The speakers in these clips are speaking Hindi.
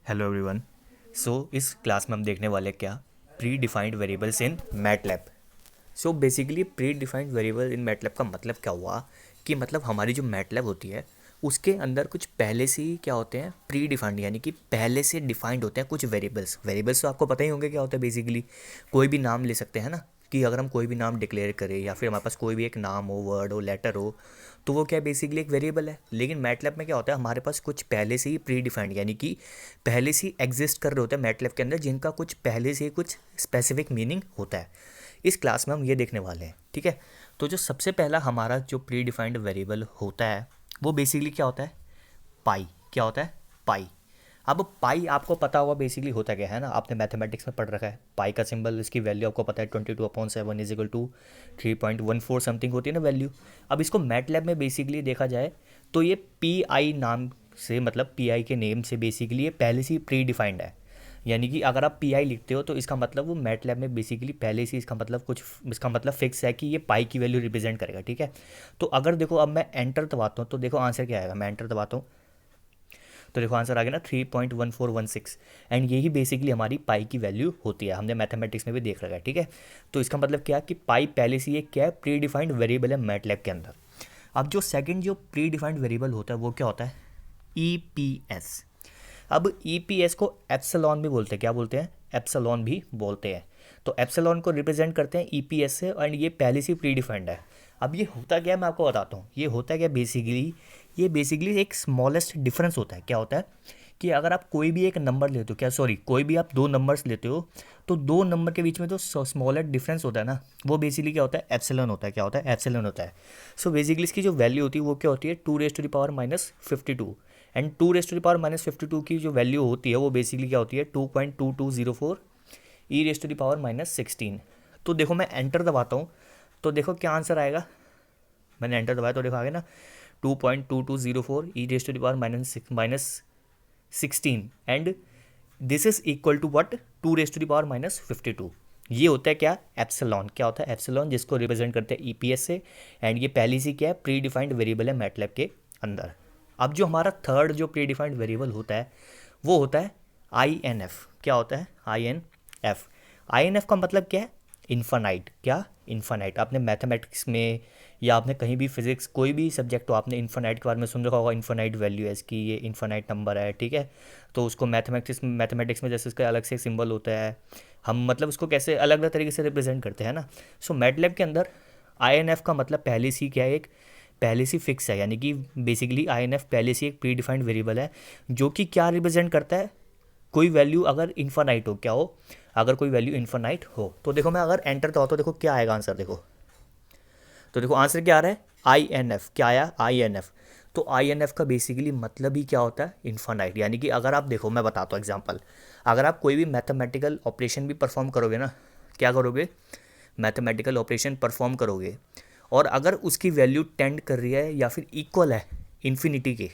Hello everyone. इस क्लास में हम देखने वाले क्या pre defined variables in MATLAB. Basically pre defined variable in MATLAB का मतलब क्या हुआ कि मतलब हमारी जो मैटलैब होती है उसके अंदर कुछ पहले से ही क्या होते हैं प्री डिफाइंड, यानी कि पहले से डिफाइंड होते हैं कुछ वेरिएबल्स तो आपको पता ही होंगे क्या होता है। बेसिकली कोई भी नाम ले सकते हैं ना, कि अगर हम कोई भी नाम डिक्लेयर करें या फिर हमारे पास कोई भी एक नाम हो, वर्ड हो, लेटर हो, तो वो क्या बेसिकली एक वेरिएबल है। लेकिन मैटलैब में क्या होता है, हमारे पास कुछ पहले से ही प्री डिफाइंड यानी कि पहले से ही एग्जिस्ट कर रहे होते हैं मैटलैब के अंदर, जिनका कुछ पहले से ही कुछ स्पेसिफिक मीनिंग होता है। इस क्लास में हम ये देखने वाले हैं, ठीक है। तो जो सबसे पहला हमारा जो प्री डिफाइंड वेरिएबल होता है वो बेसिकली क्या होता है, पाई। क्या होता है, पाई। अब पाई आपको पता होगा बेसिकली होता क्या है ना, आपने मैथमेटिक्स में पढ़ रखा है। पाई का सिंबल, इसकी वैल्यू आपको पता है 22/7 इज इक्वल टू 3.14 समथिंग होती है ना वैल्यू। अब इसको मैटलैब में बेसिकली देखा जाए तो ये पी आई नाम से, मतलब पी आई के नेम से बेसिकली ये पहले से ही प्री डिफाइंड है। यानी कि अगर आप पी आई लिखते हो तो इसका मतलब वो मैटलैब में बेसिकली पहले से इसका मतलब कुछ, इसका मतलब फिक्स है कि ये पाई की वैल्यू रिप्रेजेंट करेगा, ठीक है। तो अगर देखो अब मैं एंटर दबाता हूँ तो देखो आंसर क्या आएगा। मैं एंटर दबाता हूँ तो देखो आंसर आ गया ना 3.1416। एंड यही बेसिकली हमारी पाई की वैल्यू होती है, हमने मैथमेटिक्स में भी देख रखा है, ठीक है। तो इसका मतलब क्या कि पाई पहले से ये क्या है, प्री डिफाइंड वेरिएबल है मैटलैब के अंदर। अब जो सेकंड जो प्री डिफाइंड वेरिएबल होता है वो क्या होता है, ई पी एस। अब ई पी एस को एप्सिलॉन भी बोलते हैं, क्या बोलते हैं, एप्सिलॉन भी बोलते हैं। तो एप्सिलॉन को रिप्रेजेंट करते हैं ई पी एस से, एंड ये पहले से प्री डिफाइंड है। अब ये होता क्या है मैं आपको बताता हूँ। ये होता क्या बेसिकली, ये बेसिकली एक स्मॉलेस्ट डिफरेंस होता है। क्या होता है कि अगर आप कोई भी एक नंबर लेते हो, क्या सॉरी कोई भी आप दो नंबर्स लेते हो, तो दो नंबर के बीच में जो स्मॉलेस्ट डिफरेंस होता है ना, वो बेसिकली क्या होता है, एप्सिलॉन होता है। क्या होता है, एप्सिलॉन होता है। बेसिकली इसकी जो वैल्यू होती है वो क्या होती है, 2⁻⁻52। एंड 2⁻⁻52 की जो वैल्यू होती है वो बेसिकली क्या होती है, 2.2204 e⁻⁻16। तो देखो मैं एंटर दबाता हूँ तो देखो क्या आंसर आएगा। मैंने एंटर दबाया तो देखो आ गया ना 2.2204 e⁻⁻16। And this is equal to what, 2⁻⁻52। ये होता है क्या, एप्सिलॉन। क्या होता है, एप्सिलॉन, जिसको रिप्रेजेंट करते हैं ईपीएस से। एंड ये पहली सी क्या है, प्री डिफाइंड वेरिएबल है मैटलैब के अंदर। अब जो हमारा थर्ड जो प्री डिफाइंड वेरिएबल होता है वो होता है आई एन एफ। क्या होता है, I N F. I N F का मतलब क्या है, इन्फानाइट। क्या, इन्फानाइट। आपने मैथमेटिक्स में या आपने कहीं भी फिजिक्स कोई भी सब्जेक्ट हो, आपने इन्फानाइट के बारे में सुन रखा होगा। इन्फानाइट वैल्यू है इसकी, ये इन्फानाइट नंबर है, ठीक है। तो उसको मैथमेटिक्स में जैसे इसका अलग से सिंबल होता है, हम मतलब उसको कैसे अलग अलग तरीके से रिप्रेजेंट करते हैं ना। मैटलैब के अंदर आई एन एफ का मतलब पहले से ही क्या है, एक पहले से फिक्स है। यानी कि बेसिकली आई एन एफ पहले से एक प्री डिफाइंड वेरिएबल है जो कि क्या रिप्रेजेंट करता है, कोई वैल्यू अगर इन्फानाइट हो, क्या हो, अगर कोई वैल्यू इन्फानाइट हो। तो देखो मैं अगर एंटर दबाता तो देखो क्या आएगा आंसर। देखो तो देखो आंसर क्या आ रहा है, आई एन एफ। क्या आया, आई एन एफ। तो आई एन एफ का बेसिकली मतलब ही क्या होता है, इन्फानाइट। यानी कि अगर आप देखो, मैं बताता हूँ एग्जांपल, अगर आप कोई भी मैथमेटिकल ऑपरेशन भी परफॉर्म करोगे ना, क्या करोगे, मैथमेटिकल ऑपरेशन परफॉर्म करोगे, और अगर उसकी वैल्यू टेंड कर रही है या फिर इक्वल है इन्फिनिटी के,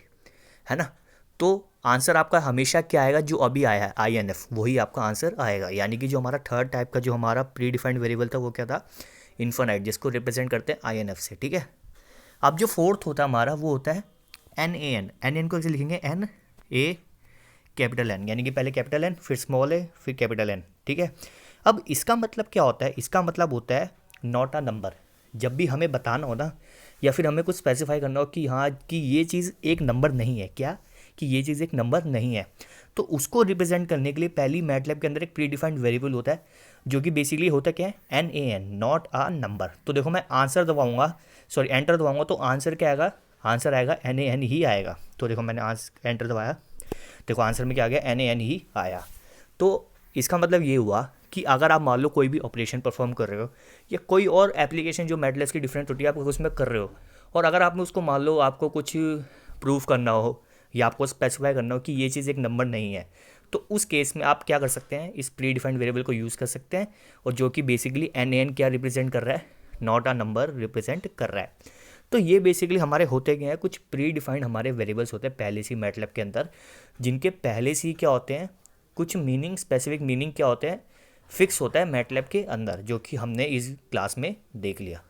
है ना, तो आंसर आपका हमेशा क्या आएगा, जो अभी आया है आई एन एफ, वही आपका आंसर आएगा। यानी कि जो हमारा थर्ड टाइप का जो हमारा प्री डिफाइंड वेरिएबल था वो क्या था, इन्फानाइट, जिसको रिप्रेजेंट करते हैं आई एन एफ से, ठीक है। अब जो फोर्थ होता है हमारा वो होता है N A N. N N को ऐसे लिखेंगे एन ए कैपिटल एन, यानी कि पहले कैपिटल एन फिर स्मॉल ए फिर कैपिटल एन, ठीक है। अब इसका मतलब क्या होता है, इसका मतलब होता है नॉट अ नंबर। जब भी हमें बताना हो ना, या फिर हमें कुछ स्पेसिफाई करना हो कि हाँ कि ये चीज़ एक नंबर नहीं है, क्या कि ये चीज़ एक नंबर नहीं है, तो उसको रिप्रेजेंट करने के लिए पहली मैटलैब के अंदर एक प्री डिफाइंड वेरिएबल होता है जो कि बेसिकली होता क्या है, N A N, not a number. तो देखो मैं आंसर दबाऊंगा, सॉरी एंटर दबाऊंगा तो आंसर क्या आएगा, आंसर आएगा एन ए एन ही आएगा। तो देखो मैंने एंटर दबाया, देखो आंसर में क्या आ गया, एन ए एन ही आया। तो इसका मतलब ये हुआ कि अगर आप मान लो कोई भी ऑपरेशन परफॉर्म कर रहे हो या कोई और एप्लीकेशन जो मैटलैब की डिफरेंट होती है आप उसमें कर रहे हो, और अगर आपने उसको मान लो आपको कुछ प्रूफ करना हो या आपको स्पेसिफाई करना हो कि ये चीज़ एक नंबर नहीं है, तो उस केस में आप क्या कर सकते हैं, इस प्री डिफाइंड वेरिएबल को यूज़ कर सकते हैं, और जो कि बेसिकली एन एन क्या रिप्रेजेंट कर रहा है, नॉट अ नंबर रिप्रेजेंट कर रहा है। तो ये बेसिकली हमारे होते क्या हैं, कुछ प्री डिफाइंड हमारे वेरिएबल्स होते हैं पहले से मैटलैब के अंदर, जिनके पहले से ही क्या होते हैं, कुछ मीनिंग, स्पेसिफिक मीनिंग क्या होते हैं, फिक्स होता है मैटलैब के अंदर, जो कि हमने इस क्लास में देख लिया।